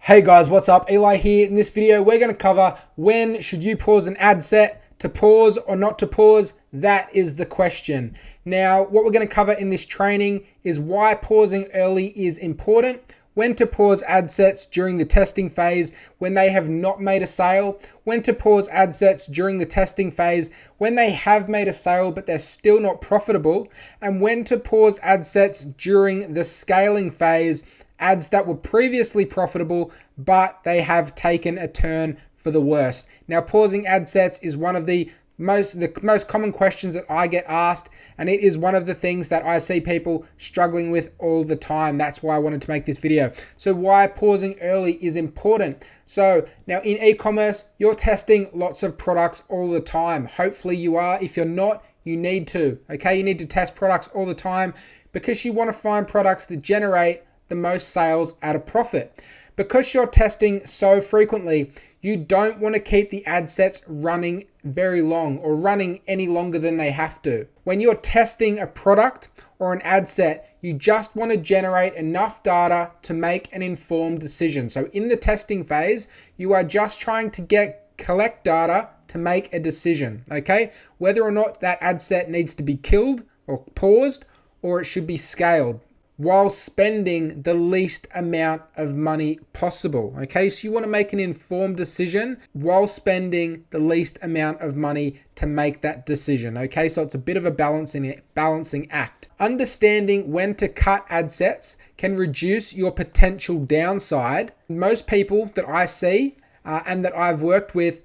Hey guys, what's up? Eli here. In this video, we're going to cover when should you pause an ad set. To pause or not to pause, that is the question. Now, what we're going to cover in this training is why pausing early is important, when to pause ad sets during the testing phase when they have not made a sale, when to pause ad sets during the testing phase when they have made a sale but they're still not profitable, and when to pause ad sets during the scaling phase, ads that were previously profitable but they have taken a turn for the worse. Now, pausing ad sets is one of the most common questions that I get asked, and it is one of the things that I see people struggling with all the time. That's why I wanted to make this video. So why pausing early is important. So now in e-commerce, you're testing lots of products all the time. Hopefully you are. If you're not, you need to, okay? You need to test products all the time because you want to find products that generate the most sales at a profit. Because you're testing so frequently, you don't want to keep the ad sets running very long or running any longer than they have to. When you're testing a product or an ad set, you just want to generate enough data to make an informed decision. So in the testing phase, you are just trying to collect data to make a decision, okay? Whether or not that ad set needs to be killed or paused or it should be scaled, while spending the least amount of money possible, okay? So you want to make an informed decision while spending the least amount of money to make that decision, okay? So it's a bit of a balancing act. Understanding when to cut ad sets can reduce your potential downside. Most people that I see and that I've worked with,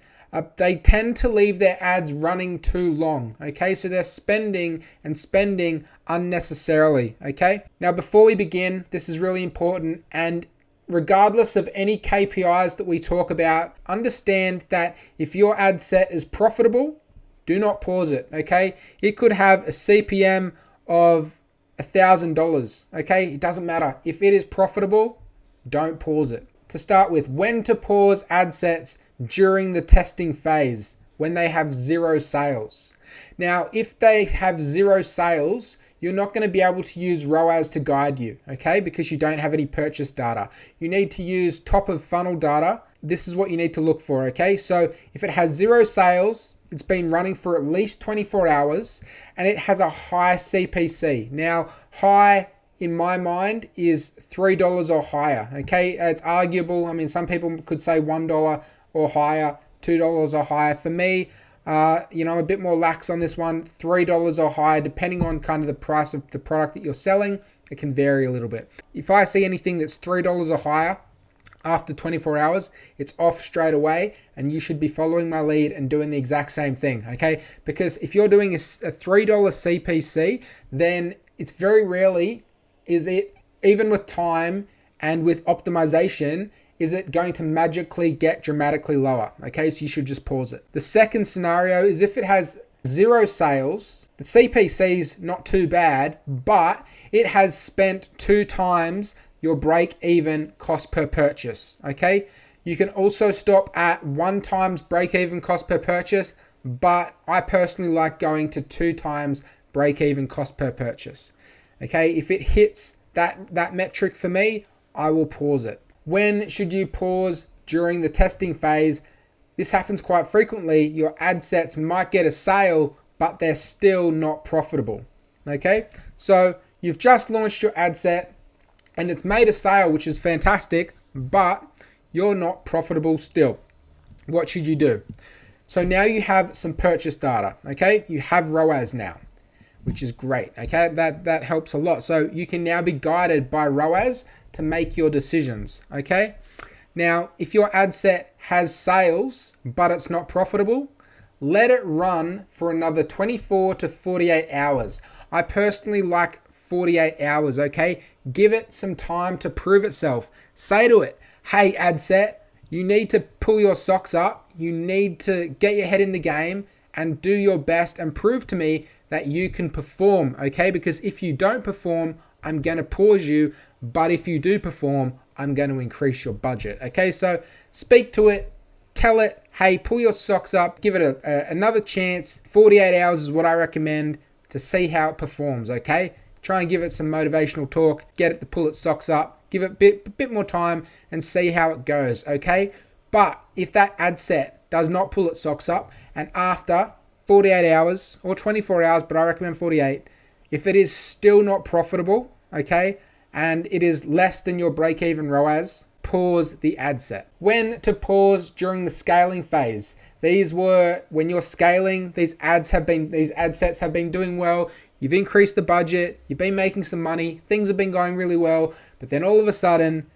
they tend to leave their ads running too long, okay? So they're spending unnecessarily, okay? Now, before we begin, this is really important, and regardless of any KPIs that we talk about, understand that if your ad set is profitable, do not pause it, okay? It could have a CPM of $1,000, okay? It doesn't matter. If it is profitable, don't pause it. To start with, when to pause ad sets during the testing phase when they have zero sales. Now, if they have zero sales, you're not going to be able to use ROAS to guide you, okay? Because you don't have any purchase data. You need to use top of funnel data. This is what you need to look for, okay? So if it has zero sales, it's been running for at least 24 hours, and it has a high CPC. Now, high in my mind is $3 or higher, okay? It's arguable. I mean, some people could say $1 or higher, $2 or higher. For me, I'm a bit more lax on this one, $3 or higher, depending on kind of the price of the product that you're selling. It can vary a little bit. If I see anything that's $3 or higher after 24 hours, it's off straight away, and you should be following my lead and doing the exact same thing, okay? Because if you're doing a $3 CPC, then it's very rarely, is it, even with time and with optimization, is it going to magically get dramatically lower? Okay, so you should just pause it. The second scenario is if it has zero sales, the CPC is not too bad, but it has spent 2 times your break-even cost per purchase, okay? You can also stop at 1 times break-even cost per purchase, but I personally like going to 2 times break-even cost per purchase, okay? If it hits that metric for me, I will pause it. When should you pause during the testing phase? This happens quite frequently. Your ad sets might get a sale, but they're still not profitable, okay? So you've just launched your ad set and it's made a sale, which is fantastic, but you're not profitable still. What should you do? So now you have some purchase data, okay? You have ROAS now, which is great, okay? That helps a lot. So you can now be guided by ROAS to make your decisions, okay? Now, if your ad set has sales, but it's not profitable, let it run for another 24 to 48 hours. I personally like 48 hours, okay? Give it some time to prove itself. Say to it, hey, ad set, you need to pull your socks up. You need to get your head in the game and do your best and prove to me that you can perform, okay? Because if you don't perform, I'm going to pause you, but if you do perform, I'm going to increase your budget, okay? So speak to it, tell it, hey, pull your socks up, give it another chance. 48 hours is what I recommend to see how it performs, okay? Try and give it some motivational talk, get it to pull its socks up, give it a bit more time and see how it goes, okay? But if that ad set does not pull its socks up, and after 48 hours or 24 hours, but I recommend 48, if it is still not profitable, okay, and it is less than your break-even ROAS, pause the ad set. When to pause during the scaling phase. These were when you're scaling, these ad sets have been doing well, you've increased the budget, you've been making some money, things have been going really well, but then all of a sudden,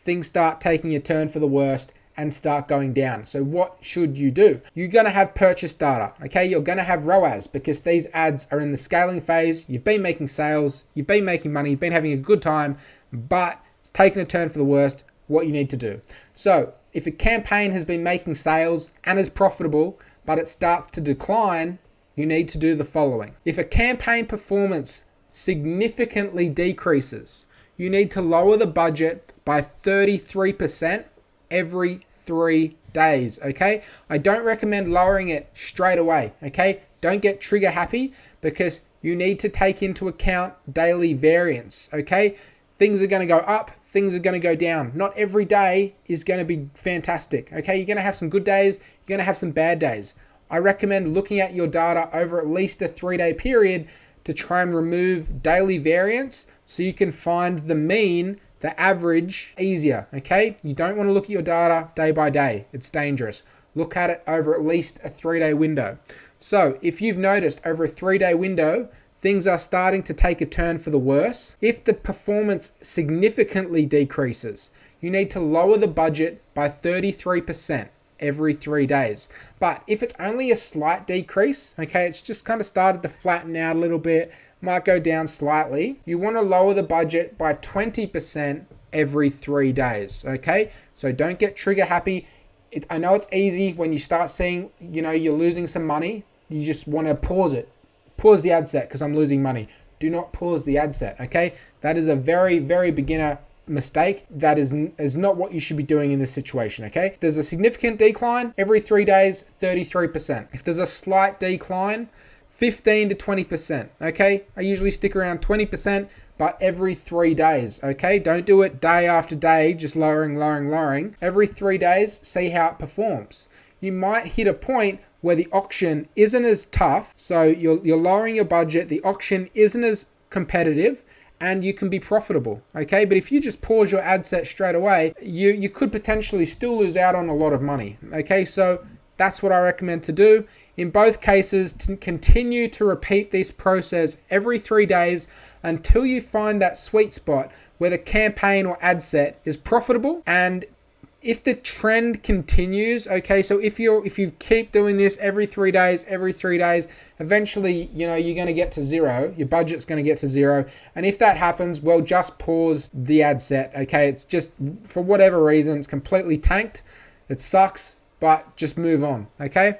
things start taking a turn for the worst and start going down. So what should you do? You're gonna have purchase data, okay? You're gonna have ROAS because these ads are in the scaling phase, you've been making sales, you've been making money, you've been having a good time, but it's taken a turn for the worst. What you need to do. So if a campaign has been making sales and is profitable, but it starts to decline, you need to do the following. If a campaign performance significantly decreases, you need to lower the budget by 33% every 3 days, okay? I don't recommend lowering it straight away, okay? Don't get trigger happy because you need to take into account daily variance, okay? Things are going to go up, things are going to go down. Not every day is going to be fantastic, okay? You're going to have some good days, you're going to have some bad days. I recommend looking at your data over at least a 3-day period to try and remove daily variance so you can find the mean, the average, easier, okay? You don't want to look at your data day by day. It's dangerous. Look at it over at least a 3-day window. So if you've noticed over a 3-day window, things are starting to take a turn for the worse. If the performance significantly decreases, you need to lower the budget by 33% every 3 days. But if it's only a slight decrease, okay, it's just kind of started to flatten out a little bit, might go down slightly, you want to lower the budget by 20% every 3 days, okay? So don't get trigger happy. I know it's easy when you start seeing, you're losing some money, you just want to pause it. Pause the ad set because I'm losing money. Do not pause the ad set, okay? That is a very, very beginner mistake. That is not what you should be doing in this situation, okay? If there's a significant decline, every 3 days, 33%. If there's a slight decline, 15 to 20%, okay? I usually stick around 20%, but every 3 days, okay? Don't do it day after day, just lowering. Every 3 days, see how it performs. You might hit a point where the auction isn't as tough, so you're lowering your budget, the auction isn't as competitive, and you can be profitable, okay? But if you just pause your ad set straight away, you could potentially still lose out on a lot of money, okay? So that's what I recommend to do. In both cases, to continue to repeat this process every 3 days until you find that sweet spot where the campaign or ad set is profitable. And if the trend continues, okay, so if you keep doing this every 3 days, eventually, you're going to get to zero. Your budget's going to get to zero. And if that happens, well, just pause the ad set, okay? It's just, for whatever reason, it's completely tanked. It sucks, but just move on, okay?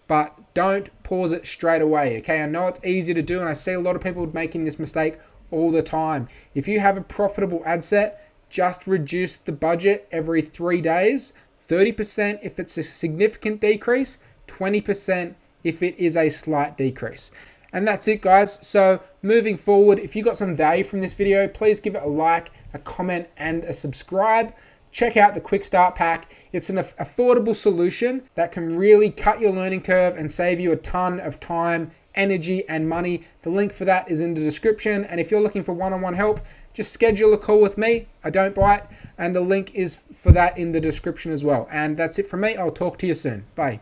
But don't pause it straight away, okay? I know it's easy to do, and I see a lot of people making this mistake all the time. If you have a profitable ad set, just reduce the budget every 3 days, 30% if it's a significant decrease, 20% if it is a slight decrease. And that's it, guys. So moving forward, if you got some value from this video, please give it a like, a comment, and a subscribe. Check out the Quick Start Pack. It's an affordable solution that can really cut your learning curve and save you a ton of time, energy, and money. The link for that is in the description. And if you're looking for one-on-one help, just schedule a call with me. I don't bite. And the link is for that in the description as well. And that's it from me. I'll talk to you soon. Bye.